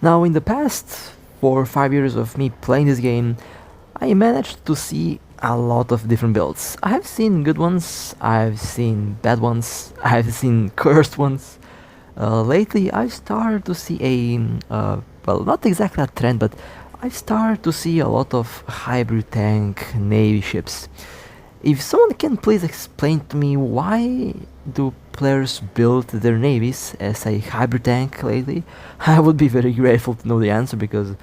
Now, in the past 4 or 5 years of me playing this game, I managed to see a lot of different builds. I have seen good ones, I've seen bad ones, I've seen cursed ones. Lately, I've started to see well, not exactly a trend, but I've started to see a lot of hybrid tank navy ships. If someone can please explain to me why do players build their navies as a hybrid tank lately, I would be very grateful to know the answer, because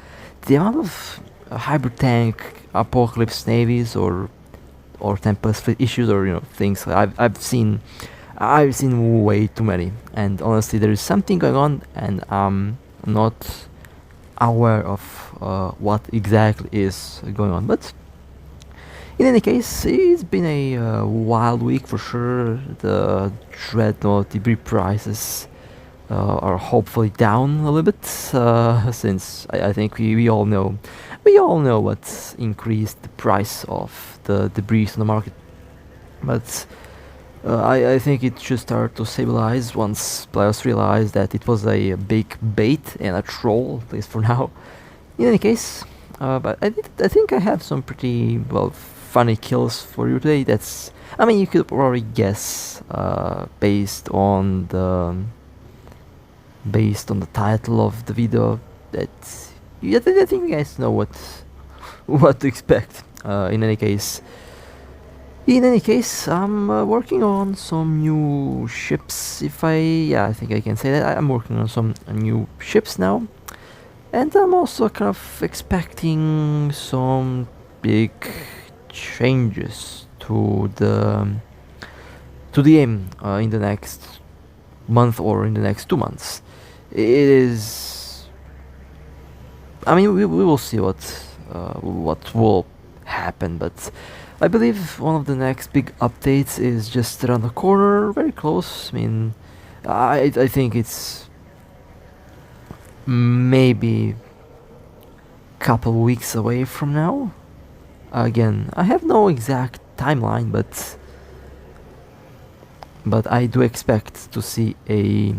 the amount of hybrid tank apocalypse navies or Tempest fleet issues, or things I've seen way too many, and honestly there is something going on and I'm not aware of what exactly is going on. But in any case, it's been a wild week for sure. The Dreadnought debris prices are hopefully down a little bit, since I think we all know what increased the price of the debris on the market. But I think it should start to stabilize once players realize that it was a big bait and a troll, at least for now. In any case, but I think I have some pretty funny kills for you today. You could probably guess based on the title of the video that I think you guys know what to expect. In any case, I'm working on some new ships. I think I can say that I'm working on some new ships now, and I'm also kind of expecting some big changes to the game in the next month or in the next 2 months. It is. We will see what will happen, but I believe one of the next big updates is just around the corner, very close. I think it's maybe couple weeks away from now. Again, I have no exact timeline, but I do expect to see a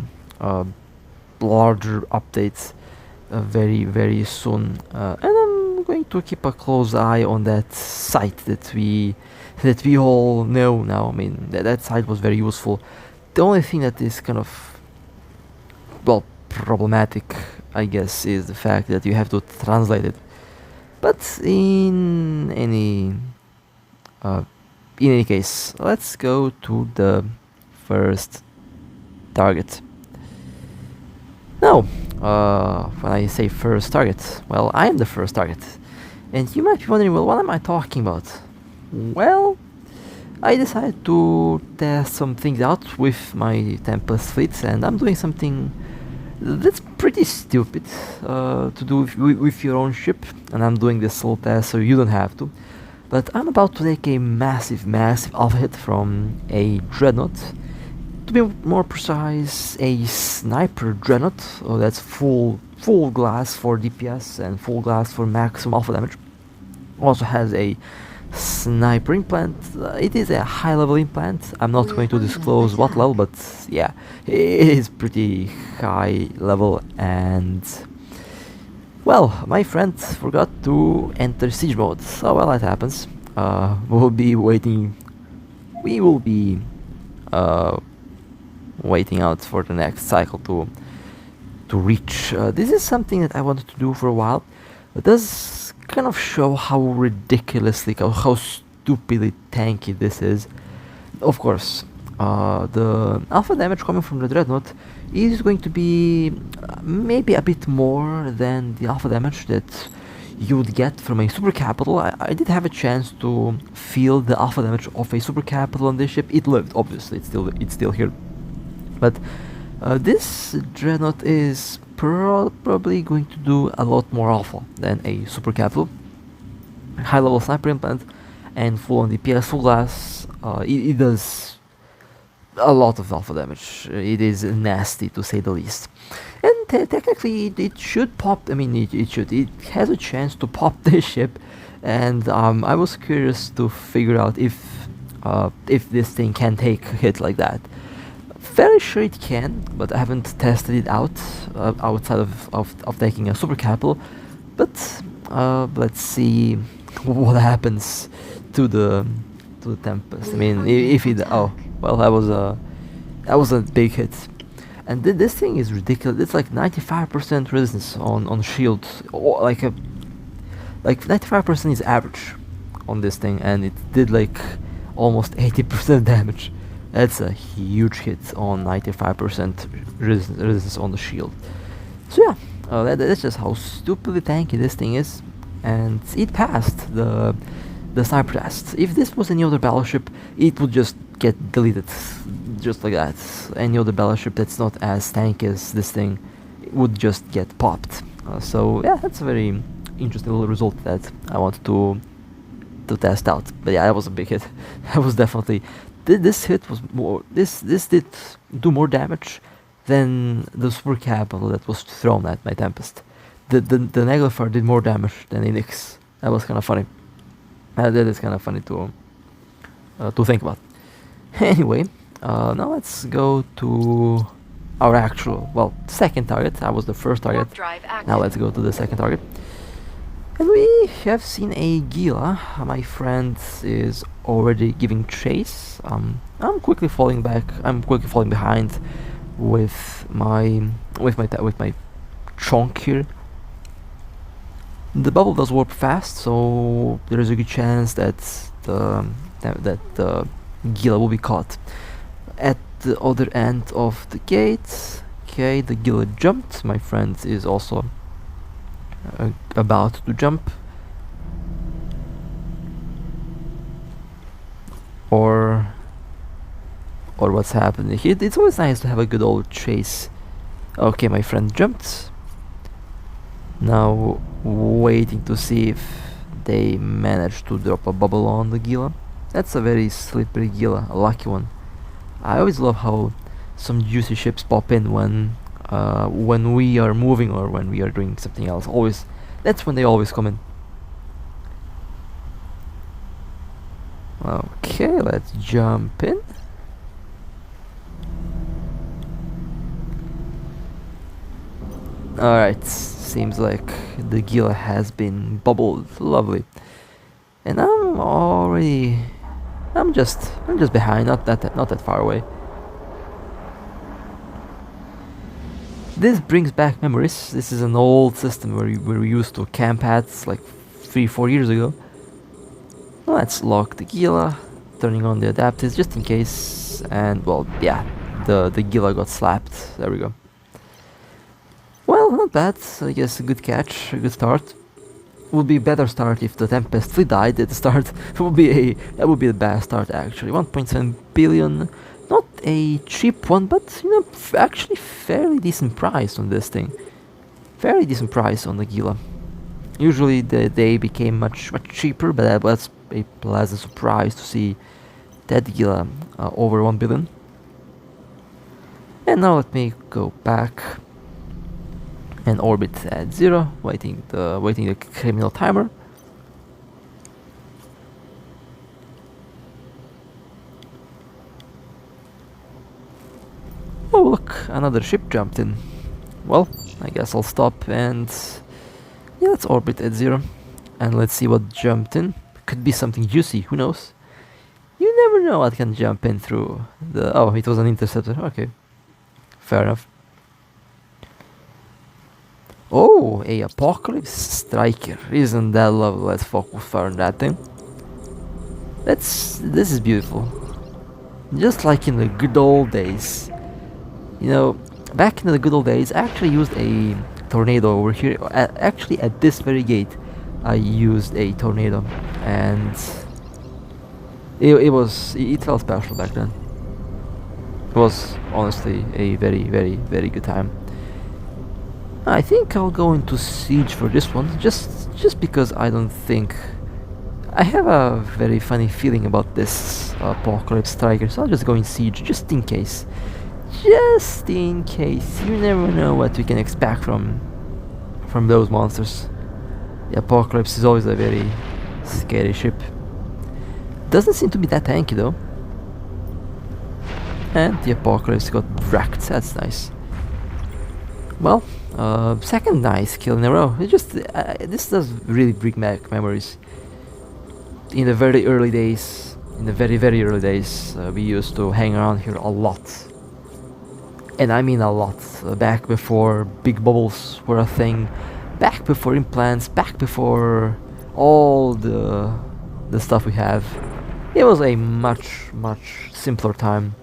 larger update very, very soon, and I'm going to keep a close eye on that site that we all know now. That site was very useful. The only thing that is kind of problematic, I guess, is the fact that you have to translate it. But in any case, let's go to the first target. Now, when I say first target, well, I am the first target. And you might be wondering, well, what am I talking about? Well, I decided to test some things out with my Tempest fleets, and I'm doing something that's pretty stupid to do with your own ship, and I'm doing this little test so you don't have to. But I'm about to take a massive alpha hit from a Dreadnought. To be more precise, a sniper Dreadnought. That's full glass for DPS and full glass for maximum alpha damage. Also has a sniper implant. It is a high level implant. I'm not going to disclose what level, but yeah, it is pretty high level. And well, my friend forgot to enter siege mode. So well, that happens. We will be waiting out for the next cycle to reach. This is something that I wanted to do for a while. It does kind of show how ridiculously, how stupidly tanky this is. Of course, the alpha damage coming from the Dreadnought is going to be maybe a bit more than the alpha damage that you would get from a super capital. I did have a chance to feel the alpha damage of a super capital on this ship. It lived, obviously, it's still here. But this Dreadnought is probably going to do a lot more alpha than a super capital. High level sniper implant and full on DPS, full glass. It does a lot of alpha damage. It is nasty, to say the least. And technically it should pop. It has a chance to pop this ship. And I was curious to figure out if this thing can take a hit like that. fairly sure it can, but I haven't tested it out outside of taking a super capital. But let's see what happens to the Tempest. I mean, if it well, that was a big hit. And this thing is ridiculous. It's like 95% resistance on shield, or like 95% is average on this thing, and it did like almost 80% damage. That's a huge hit on 95% resistance on the shield. So yeah, that's just how stupidly tanky this thing is, and it passed the sniper test. If this was any other battleship, it would just get deleted, just like that. Any other battleship that's not as tanky as this thing would just get popped. So yeah, that's a very interesting little result that I wanted to test out. But yeah, that was a big hit. That was definitely this hit was more. This did do more damage than the super capital that was thrown at my Tempest. The Naglfar did more damage than Enix. That was kind of funny. That is kind of funny to think about. Anyway, now let's go to our actual, second target. That was the first target. Now let's go to the second target. And we have seen a Gila. My friend is already giving chase. I'm quickly falling back. I'm quickly falling behind with my chunk here. The bubble does warp fast, so there is a good chance that the Gila will be caught. At the other end of the gate, okay, the Gila jumped. My friend is also about to jump, or what's happening here. It's always nice to have a good old chase. Okay, my friend jumped. Now waiting to see if they manage to drop a bubble on the Gila. That's a very slippery Gila, a lucky one. I always love how some juicy ships pop in when we are moving or when we are doing something else. Always, that's when they always come in. Okay, let's jump in. Alright, seems like the Gila has been bubbled. Lovely. And I'm just behind, not that far away. This brings back memories. This is an old system where we used to camp at like 3-4 years ago. Let's lock the Gila, turning on the adapters just in case. And well, yeah, the Gila got slapped. There we go. Well, not bad. I guess a good catch, a good start. Would be a better start if the Tempest died at the start. That would be a bad start actually. 1.7 billion. Not a cheap one, but you know, actually fairly decent price on this thing. Fairly decent price on the Gila. Usually they became much cheaper, but that was a pleasant surprise to see that Gila over 1 billion. And now let me go back and orbit at 0, waiting the criminal timer. Oh look, another ship jumped in. Well, I guess I'll stop and yeah, let's orbit at 0 and let's see what jumped in. Could be something juicy, who knows? You never know what can jump in through the... Oh, it was an interceptor, okay. Fair enough. Oh, a Apocalypse Striker. Isn't that lovely? Let's focus fire on that thing. This is beautiful. Just like in the good old days. You know, back in the good old days, I actually used a tornado over here. Actually, at this very gate, I used a tornado, and it felt special back then. It was honestly a very good time. I think I'll go into siege for this one, just because I don't think... I have a very funny feeling about this Apocalypse Striker, so I'll just go in siege, just in case. Just in case. You never know what we can expect from those monsters. The Apocalypse is always a very scary ship. Doesn't seem to be that tanky though. And the Apocalypse got wrecked. That's nice. Well, second nice kill in a row. It just this does really bring back memories. In the very early days, very early days, we used to hang around here a lot, and I mean a lot. Back before big bubbles were a thing, back before implants, back before all the stuff we have. It was a much simpler time,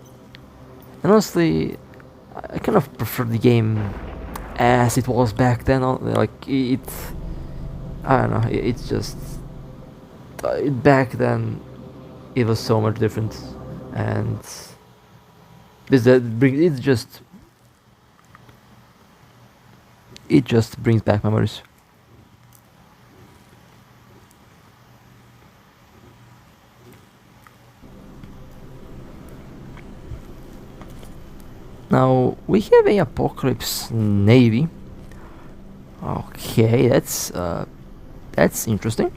and honestly, I kind of prefer the game as it was back then. Like it, I don't know. It's just back then it was so much different, and it just brings back memories. Now we have a Apocalypse Navy. Okay, that's interesting.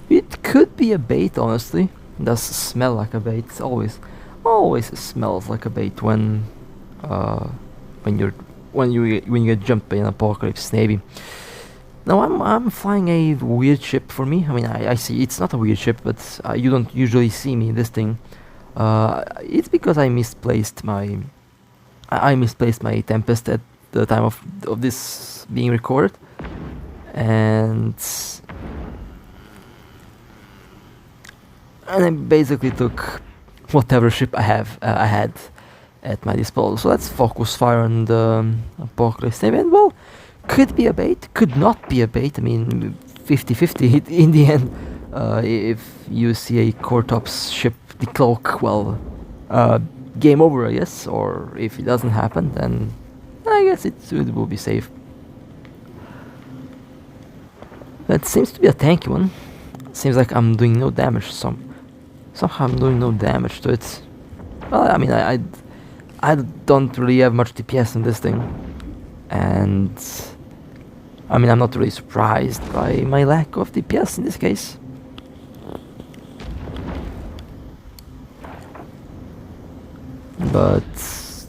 It could be a bait, honestly. It does smell like a bait. It always smells like a bait when you get jumped by an Apocalypse Navy. Now I'm flying a weird ship for me. I mean, I see it's not a weird ship, but you don't usually see me in this thing. It's because I misplaced my Tempest at the time of this being recorded, and I basically took whatever ship I had at my disposal. So let's focus fire on the Apocalypse Navy. And well, could be a bait, could not be a bait. I mean, 50-50 in the end. If you see a Cortops ship decloak, well, game over, I guess. Or if it doesn't happen, then I guess it will be safe. That seems to be a tanky one. Seems like I'm doing no damage. Somehow I'm doing no damage to it. Well, I mean, I don't really have much DPS in this thing, and I mean, I'm not really surprised by my lack of DPS in this case. But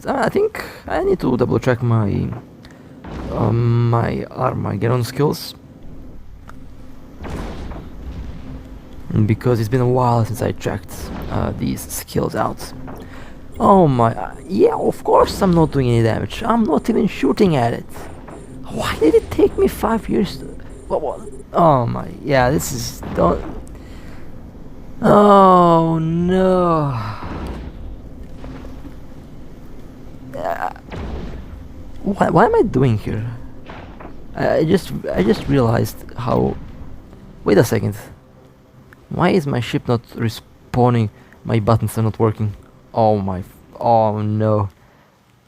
I think I need to double check my Armageddon skills, because it's been a while since I checked these skills out. Oh my, yeah, of course I'm not doing any damage. I'm not even shooting at it. Why did it take me 5 years to... What? Oh my, yeah, this is... Oh no. What am I doing here? I just realized how... Wait a second. Why is my ship not respawning? My buttons are not working. Oh no.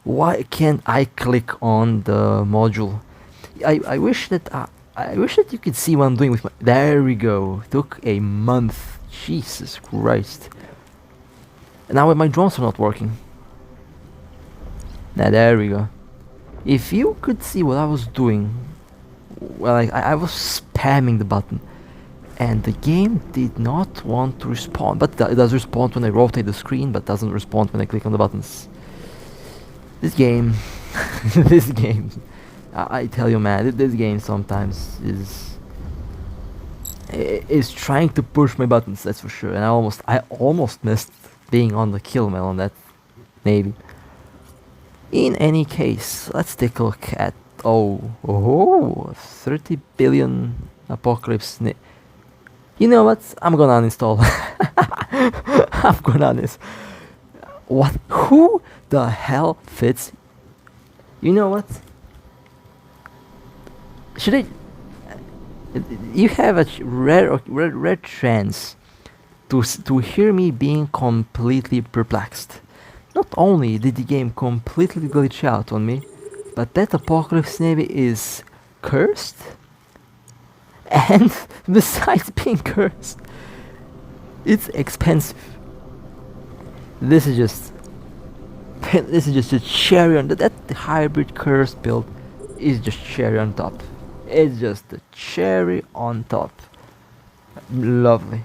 Why can't I click on the module? I wish that you could see what I'm doing with my... There we go. Took a month. Jesus Christ. And now my drones are not working. Now there we go. If you could see what I was doing, well, I was spamming the button, and the game did not want to respond. But it does respond when I rotate the screen, but doesn't respond when I click on the buttons. This game, this game, I tell you, man, this game sometimes is trying to push my buttons. That's for sure. And I almost missed being on the kill mail on that navy. In any case, let's take a look at 30 billion Apocalypse. You know what? I'm gonna uninstall. I'm gonna uninstall. What? Who the hell fits? You know what? Should I? You have a rare chance to hear me being completely perplexed. Not only did the game completely glitch out on me, but that Apocalypse Navy is cursed. And besides being cursed, it's expensive. This is just a cherry on that hybrid cursed build is just cherry on top. It's just the cherry on top. Lovely.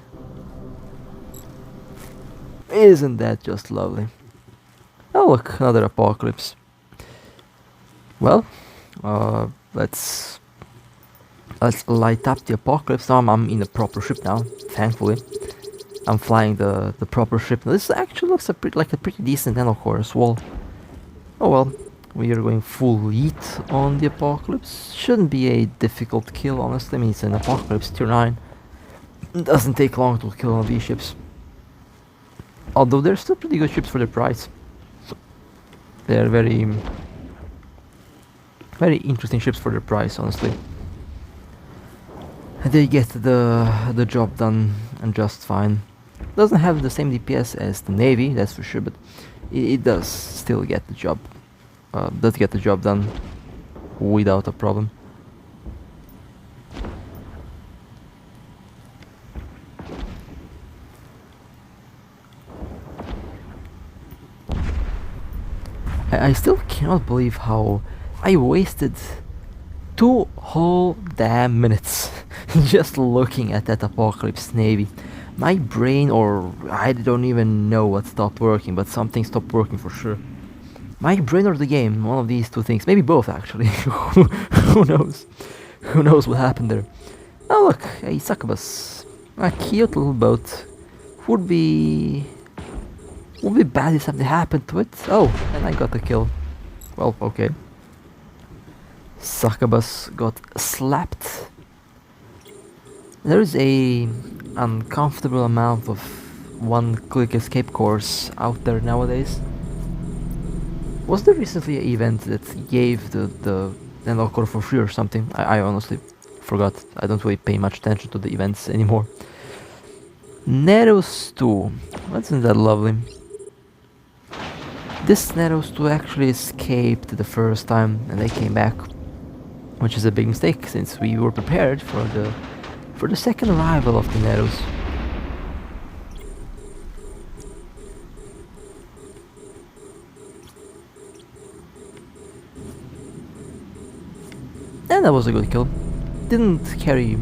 Isn't that just lovely? Oh look, another apocalypse. Well, uh, let's let's light up the apocalypse. Now I'm in a proper ship now, thankfully. I'm flying the proper ship. This actually looks like a pretty decent nanocore as well. Oh well, we are going full heat on the apocalypse. Shouldn't be a difficult kill, honestly. I mean, it's an apocalypse tier 9. It doesn't take long to kill one of these ships. Although they're still pretty good ships for their price. They're very interesting ships for their price, honestly. They get the job done and just fine. Doesn't have the same DPS as the Navy, that's for sure, but it does still get the job. Does get the job done without a problem. I still cannot believe how I wasted 2 whole damn minutes just looking at that Apocalypse Navy. My brain, or I don't even know what stopped working, but something stopped working for sure. My brain or the game, one of these two things, maybe both actually. Who knows? Who knows what happened there? Oh look, a succubus. A cute little boat. Would be bad if something happened to it. Oh, and I got the kill. Well, okay. Succubus got slapped. There is a uncomfortable amount of one-click escape cores out there nowadays. Was there recently an event that gave the Nano core for free or something? I honestly forgot. I don't really pay much attention to the events anymore. Neros 2. Isn't that lovely? This Neros 2 actually escaped the first time and they came back, which is a big mistake since we were prepared for the second arrival of the Neros. And that was a good kill. Didn't carry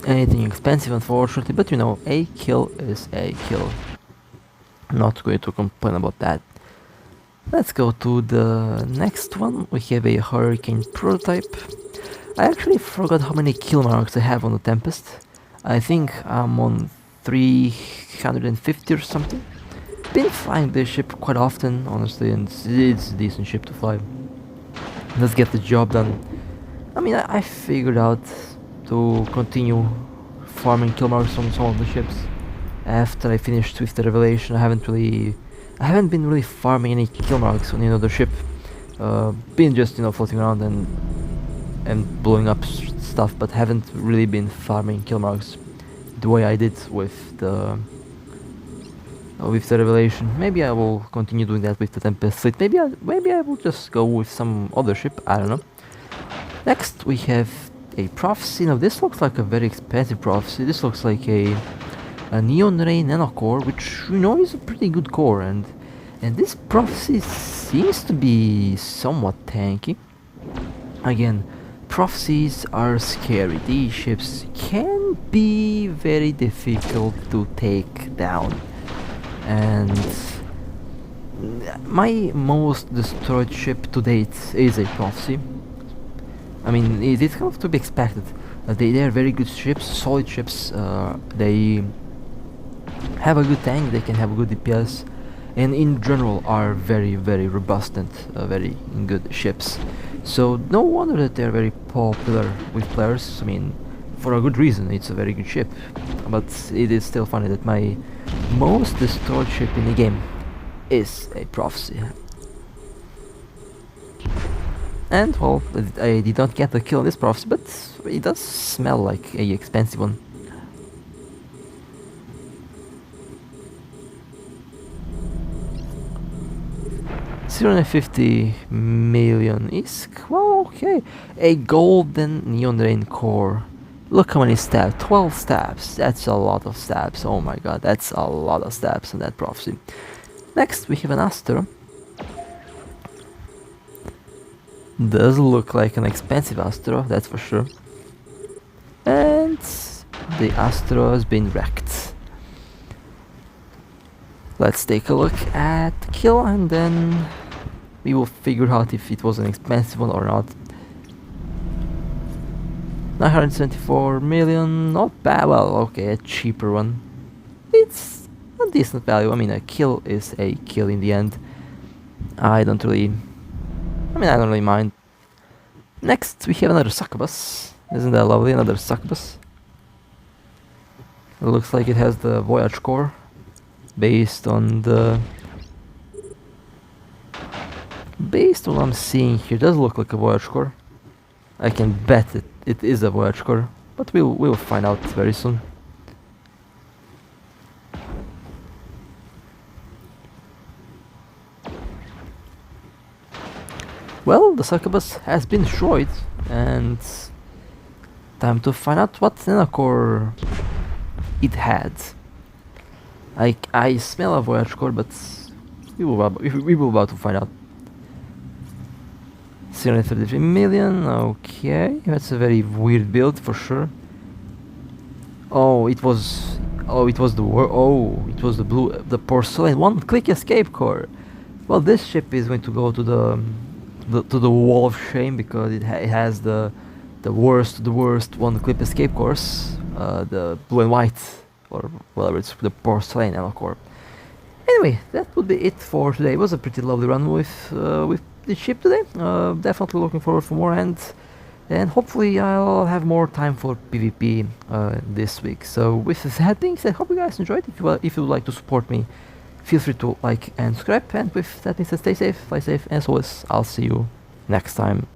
anything expensive unfortunately, but you know, a kill is a kill. Not going to complain about that. Let's go to the next one. We have a Hurricane prototype. I actually forgot how many kill marks I have on the Tempest. I think I'm on 350 or something. Been flying this ship quite often, honestly, and it's a decent ship to fly. Let's get the job done. I mean, I figured out to continue farming kill marks on some of the ships. After I finished with the Revelation, I haven't been really farming any kill marks on any other ship. Been just, you know, floating around and blowing up stuff, but haven't really been farming kill marks the way I did with the Revelation. Maybe I will continue doing that with the Tempest fleet. Maybe I will just go with some other ship. I don't know. Next we have a Prophecy. Now this looks like a very expensive Prophecy. This looks like a Neon Ray Nano core, which you know is a pretty good core, and this Prophecy seems to be somewhat tanky. Again, Prophecies are scary. These ships can be very difficult to take down, and my most destroyed ship to date is a Prophecy. I mean, it's kind of to be expected. They are very good ships, solid ships. They have a good tank, they can have a good DPS, and in general are very robust and very good ships. So no wonder that they're very popular with players. I mean, for a good reason, it's a very good ship. But it is still funny that my most destroyed ship in the game is a Prophecy. And well, I did not get the kill on this Prophecy, but it does smell like a expensive one. $350 million ISK. Well, okay. A golden neon rain core. Look how many stabs. 12 stabs. That's a lot of stabs. Oh my god, that's a lot of stabs on that Prophecy. Next we have an Astro. Does look like an expensive Astro, that's for sure. And the Astro has been wrecked. Let's take a look at the kill and then we will figure out if it was an expensive one or not. 974 million, not bad. Well, okay, a cheaper one. It's a decent value. I mean, a kill is a kill in the end. I don't really mind. Next, we have another succubus. Isn't that lovely? Another succubus. It looks like it has the voyage core based on what I'm seeing here. It does look like a voyage core. I can bet it is a voyage core, but we'll find out very soon. Well, the succubus has been destroyed, and time to find out what nanocore it had. I smell a voyage core, but we will about to find out. 333 million, okay, that's a very weird build for sure. It was the porcelain one-click escape core. Well, this ship is going to go to the wall of shame because it has the worst one-click escape cores, the blue and white, or whatever, it's the porcelain ammo core. Anyway, that would be it for today. It was a pretty lovely run with the ship today. Definitely looking forward for more, and hopefully I'll have more time for PvP this week. So with that being said, hope you guys enjoyed. If you would like to support me, feel free to like and subscribe. And with that being said, stay safe, fly safe, and as always, I'll see you next time.